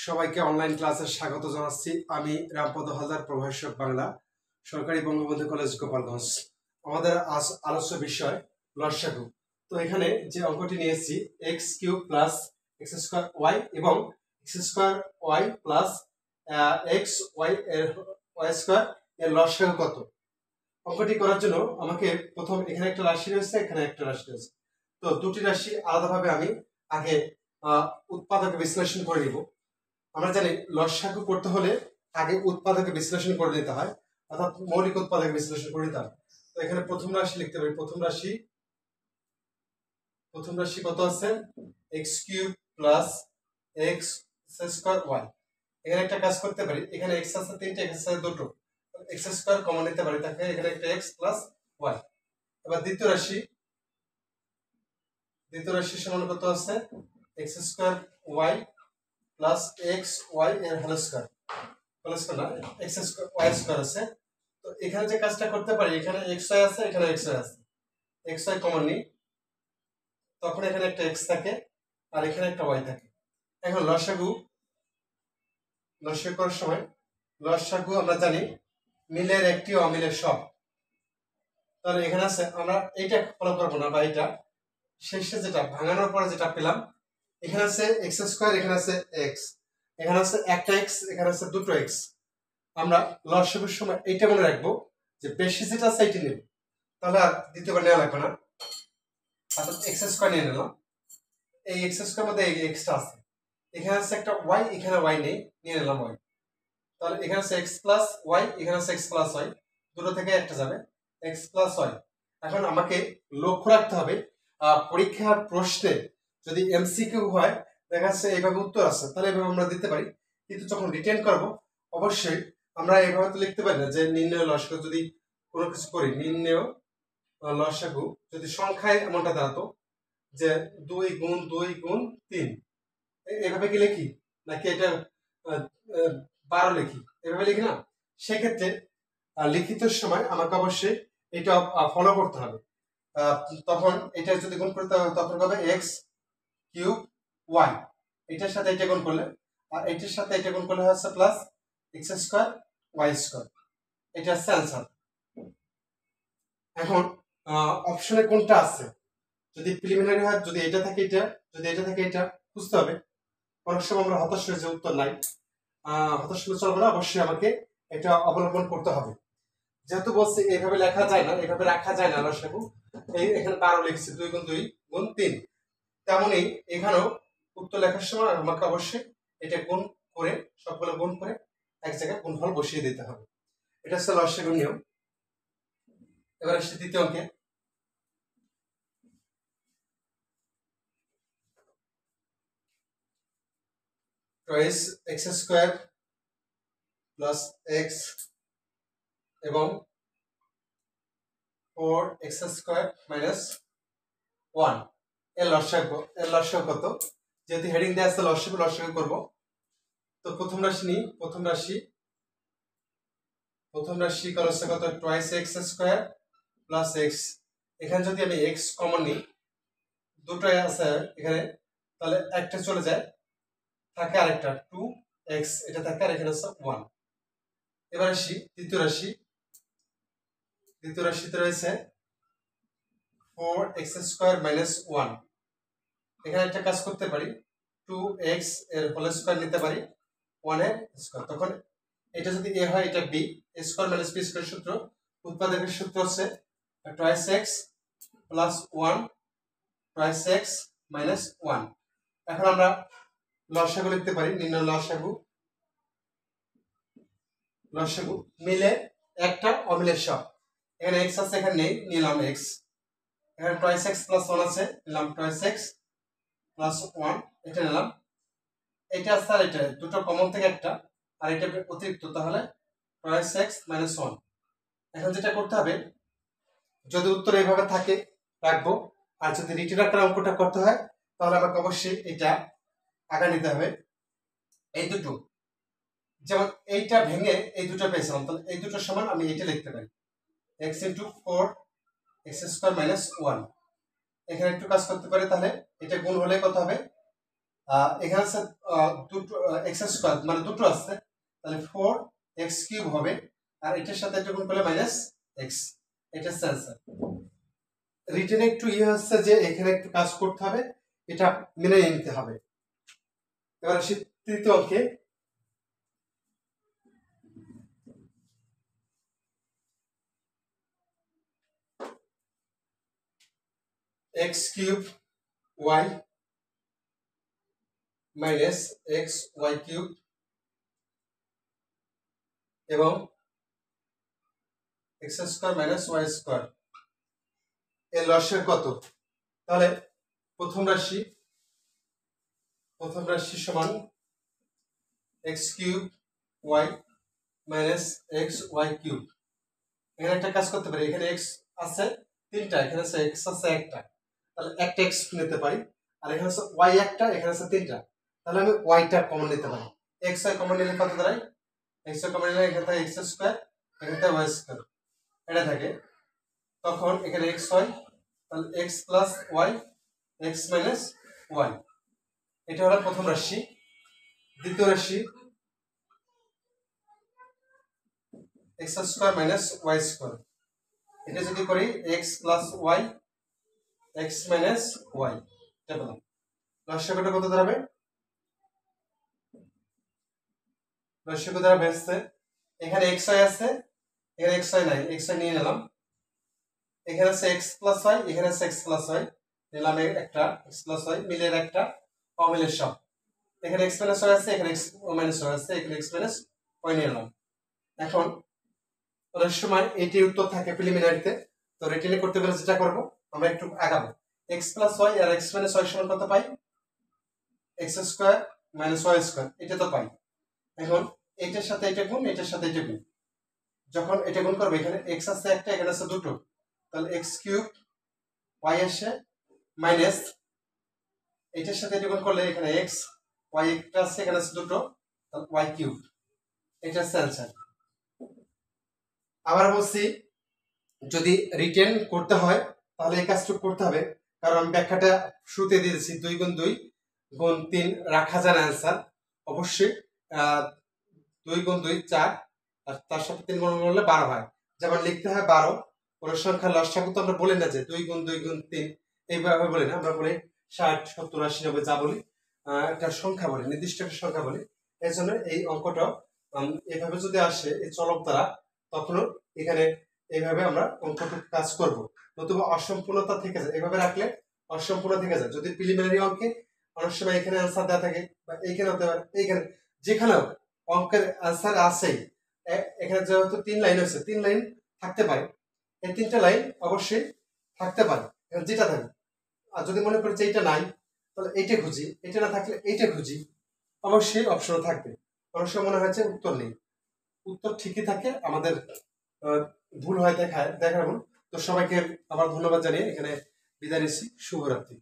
সবাইকে অনলাইন ক্লাসে স্বাগত জানাচ্ছি। আমি রামপদ হালদার, প্রভাষক বাংলা, সরকারি বঙ্গবন্ধু কলেজ, গোপালগঞ্জ। আমাদের আজ আলোচ্য বিষয় লসাগু। তো এখানে যে অঙ্কটি নিয়েছি x cube plus x square y এবং x square Y plus x Y এর ওয়াই স্কোয়ার এর লসাগু কত। অঙ্কটি করার জন্য আমাকে প্রথম এখানে একটা রাশি রয়েছে, এখানে একটা রাশি রয়েছে। তো দুটি রাশি আলাদাভাবে আমি আগে উৎপাদক বিশ্লেষণ করে নিব। আমরা জানি লসাগু করতে হলে আগে উৎপাদকে বিশ্লেষণ করে নিতে হয়, অর্থাৎ মৌলিক উৎপাদকে বিশ্লেষণ করে নিতে হয়। তো এখানে প্রথম রাশি লিখতে পারি। প্রথম রাশি কত আছে? X cube plus x square Y. এখানে একটা কাজ করতে পারি, এখানে এক্স আছে তিনটে, এক্স আছে দুটো, এক্স স্কোয়ার কমন নিতে পারি, তাকে এখানে একটা এক্স প্লাস ওয়াই। এবার দ্বিতীয় রাশি সমান কত আছে? X square Y plus x Y এর হোল স্কোয়ার না, এক্স স্কোয়ার ওয়াই স্কোয়ার আছে। তো এখানে যে কাজটা করতে পারি, এখানে এক্স ওয়াই আছে, এখানে এক্স ওয়াই আছে, এক্স ওয়াই কমন নিই, তখন এখানে একটা এক্স থাকে আর এখানে একটা ওয়াই থাকে। এখন লসাগু করার সময় লসাগু আমরা জানি মিলের একটি অমিলের সব। তাহলে এখানে আছে, আমরা এইটা ফলো করবো না, বা এটা শেষে যেটা ভাঙানোর পরে যেটা পেলাম, এখানে আছে এক্স স্কোয়ার, এখানে আছে এক্স, এখানে আছে একটা এক্স, এখানে আছে দুটো এক্স। আমরা লসাগুর সময় এইটা মনে রাখবো যে বেশি যেটা আছে এইটা নেব, তাহলে আর দ্বিতীয়বার নেওয়া লাগবে না। অর্থাৎ এক্স স্কোয়ার নিয়ে নিলাম, এই এক্স স্কোয়ার মধ্যে এই এক্সটা আছে, এখানে আছে একটা ওয়াই, এখানে ওয়াই নেই, নিয়ে নিলাম ওয়াই। তাহলে এখানে আছে এক্স প্লাস ওয়াই, এখানে আছে এক্স প্লাস ওয়াই, দুটো থেকে একটা যাবে, এক্স প্লাস ওয়াই। এখন আমাকে লক্ষ্য রাখতে হবে পরীক্ষার প্রশ্নে যদি এমসিকিউ হয়, দেখা যাচ্ছে এইভাবে উত্তর আছে, তাহলে এইভাবে আমরা দিতে পারি। কিন্তু যখন রিটেন করব অবশ্যই আমরা এইভাবে তো লিখতে পারি না যে নির্ণয় লসাগু, যদি কোনো কিছু করি নির্ণয় লসাগু যদি সংখ্যায় এমনটা দাঁড়াতো যে 2 গুণ 2 গুণ 3, এভাবে কি লিখি, নাকি এটা 12 লিখি, এভাবে লিখি না। সেক্ষেত্রে লিখিত সময় আমাকে অবশ্যই এটা ফলো করতে হবে। তখন এটা যদি গুণ করতে হবে তখন হবে এক্স কিউব ওয়াই, এটার সাথে এটা গুণ করলে, আর এটার সাথে এটা গুণ করলে হচ্ছে plus x square Y square. এটা হচ্ছে অ্যান্সার। এখন অপশনে কোনটা আছে, যদি প্রিলিমিনারি হয়, যদি এটা থাকে এটা, যদি এটা থাকে এটা, বুঝতে হবে। অনেক সময় আমরা হতাশ হয়ে যে উত্তর নাই, হতাশ হলে চলবে না, অবশ্যই আমাকে এটা অবলম্বন করতে হবে। যেহেতু বলছি এইভাবে লেখা যায় না, এইভাবে রাখা যায় না লসাগু, এখানে 12 লিখছি, 2 গুণ 2 গুণ 3, তেমনি এখানেও উত্তর লেখার সময় আমাকে অবশ্যই এটা গুণ করে, সবগুলো গুণ করে এক জায়গায় গুণফল বসিয়ে দিতে হবে। এটা হচ্ছে লসাগু নিয়ম। এবার আসছে দ্বিতীয় অঙ্কে। Twice x square plus x এবং 4 এক্স স্কোয়ার মাইনাস 1 এর লসাগু কত। যেহেতু হেডিং দেওয়া আছে লসাগু করব, তো প্রথম রাশি করছে কত? Twice x square plus x. এখানে যদি আমি এক্স কমন নিই, দুটোই আছে এখানে, তাহলে একটা চলে যায়, থাকে আরেকটা 2 এক্স, এটা থাকে, আর এখানে আছে 1। এবার আসি দ্বিতীয় রাশিতে রয়েছে 4 এক্স স্কোয়ার মাইনাস 1। এখানে একটা কাজ করতে পারি, 2 এক্স এর হোল স্কোয়ার নিতে পারি, 1 এর স্কোয়ার। তখন এটা যদি এ হয়, এটা B, square minus B square সূত্র, উৎপাদকের সূত্র হচ্ছে twice X plus 1 twice X minus 1। এখন আমরা লসাগু লিখতে পারি, নির্ণয় লসাগু মিলে একটা অমিলের সব। এখানে এক্স আছে, এখানে নেই, নিলাম এক্স। এখানে টুয়াইস এক্স প্লাস 1 আছে, নিলাম টুয়াইস এক্স প্লাস 1, এটা নিলাম। এটা আছে আর এটা, দুটো কমন থেকে একটা, আর এটা অতিরিক্ত, তাহলে টুয়াইস এক্স মাইনাস 1। এখন যেটা করতে হবে, যদি উত্তর এইভাবে থাকে রাখবো, আর যদি রিটেন আকারে অঙ্কটা করতে হয় তাহলে আমাকে অবশ্যই এটা আগে নিতে হবে। এই দুটো, যেমন এইটা ভেঙে এই দুটো পেয়েছিলাম, তাহলে এই দুটো সমান আমি এইটা লিখতে পারি, x into 4 x square minus 1। এখানে একটু কাজ করতে পারি, তাহলে এটা গুণ হলে কত হবে? এখানে আছে দুটো এক্স স্কয়ার মানে দুটো আছে, তাহলে 4x³ হবে, আর এটার সাথে এটা গুণ করলে মাইনাস এক্স। এটা হচ্ছে অ্যান্সার। রিটেনে একটু হচ্ছে যে এখানে একটু কাজ করতে হবে, এটা মেনে নিতে হবে। এবার আসি তৃতীয় অঙ্কে। x³ y মাইনাস xy³ এবং x² মাইনাস y² এর লসাগু কত? তাহলে প্রথম রাশি সমান x³ y মাইনাস xy³। এখানে একটা কাজ করতে পারি, এখানে x আছে তিনটা, এখানে আছে x আছে একটা, তাহলে একটা x নিতে পারি, আর এখানে আছে y একটা, এখানে আছে তিনটা, তাহলে আমি y টা কমন নিতে পারি। x y কমন নিলে কত দাঁড়ায়? x y কমন নিলে এখানে থাকে x², এখানে থাকে y², এটা থাকে। তখন এখানে x হয়, তাহলে x plus y x minus y, এটা হলো প্রথম রাশি। দ্বিতীয় রাশি x² মাইনাস y², এটা যদি করি x plus y x minus y, এটা পেলাম। লসাগুটা কত দাঁড়াবে? লসাগু দাঁড়াবে হচ্ছে এখানে xy আছে, এখানে xy নাই, xy নিয়ে নিলাম, এখানে আছে x প্লাস y, এখানে আছে x প্লাস y, নিলাম একটা x প্লাস y, মিলের একটা অমিলের সব। এখানে x মাইনাস y আছে, এখানে x মাইনাস y আছে, এখানে x মাইনাস y নিয়ে নিলাম। এখন অনেক সময় এটি উত্তর থাকে প্রিলিমিনারিতে, তো রিটেনে করতে গেলে যেটা করব আমরা একটু আগাবো। x প্লাস y আর x মাইনাস y সমান কত পাই? x² মাইনাস y², এটা তো পাই। এখন এটার সাথে এটা গুণ, এটার সাথে এটা গুণ, যখন এটা গুণ করবে এখানে x আছে একটা, এখানে আছে দুটো, তাহলে x³ y আসে মাইনাস এটার সাথে এটা গুণ করলে এখানে x y একটা আছে, এখানে আছে দুটো, তাহলে y³, এটা হচ্ছে অ্যান্সার। আবার বলছি যদি রিটেন করতে হয় তাহলে এই কাজটুকু করতে হবে, কারণ আমি ব্যাখ্যাটা শুরুতে দিয়েছি 2 গুণ 2 গুণ 3 রাখা যায় না অ্যান্সার, অবশ্যই 2 গুণ 2 4, আর তার সাথে 3 গুণ করলে 12 হয়, যেমন লিখতে হয় 12। কোনো সংখ্যার লসাগু তো আমরা বলি না যে 2 গুণ 2 গুণ 3 এইভাবে বলি না, আমরা বলি 60 70 80 90 যা বলি একটা সংখ্যা বলি, নির্দিষ্ট একটা সংখ্যা বলি। এই জন্য এই অঙ্কটা এভাবে যদি আসে এই চলক দ্বারা, তখনও এখানে এইভাবে আমরা অঙ্কটুকু কাজ করব, নতুবা অসম্পূর্ণতা থেকে যায়, এইভাবে রাখলে অসম্পূর্ণ থেকে যায়। যদি প্রিলিমিনারি অঙ্কে অনেক সময় এখানে অ্যান্সার দেওয়া থাকে, বা এইখানে হতে পারে, এইখানে যেখানেও অঙ্কের অ্যান্সার আছেই, এখানে যেহেতু 3 লাইন আছে, 3 লাইন থাকতে পারে, এই 3টা লাইন অবশ্যই থাকতে পারে, যেটা থাকে। আর যদি মনে করি যে এইটা নাই, তাহলে এইটা খুঁজি, এটা না থাকলে এইটা খুঁজি, অবশ্যই অপশন থাকবে। অনেক সময় মনে হয়েছে উত্তর নেই, উত্তর ঠিকই থাকে, আমাদের ভুল হয় দেখায় ভুল। তো সবাইকে আবার ধন্যবাদ জানিয়ে এখানে বিদায় নিচ্ছি। শুভরাত্রি।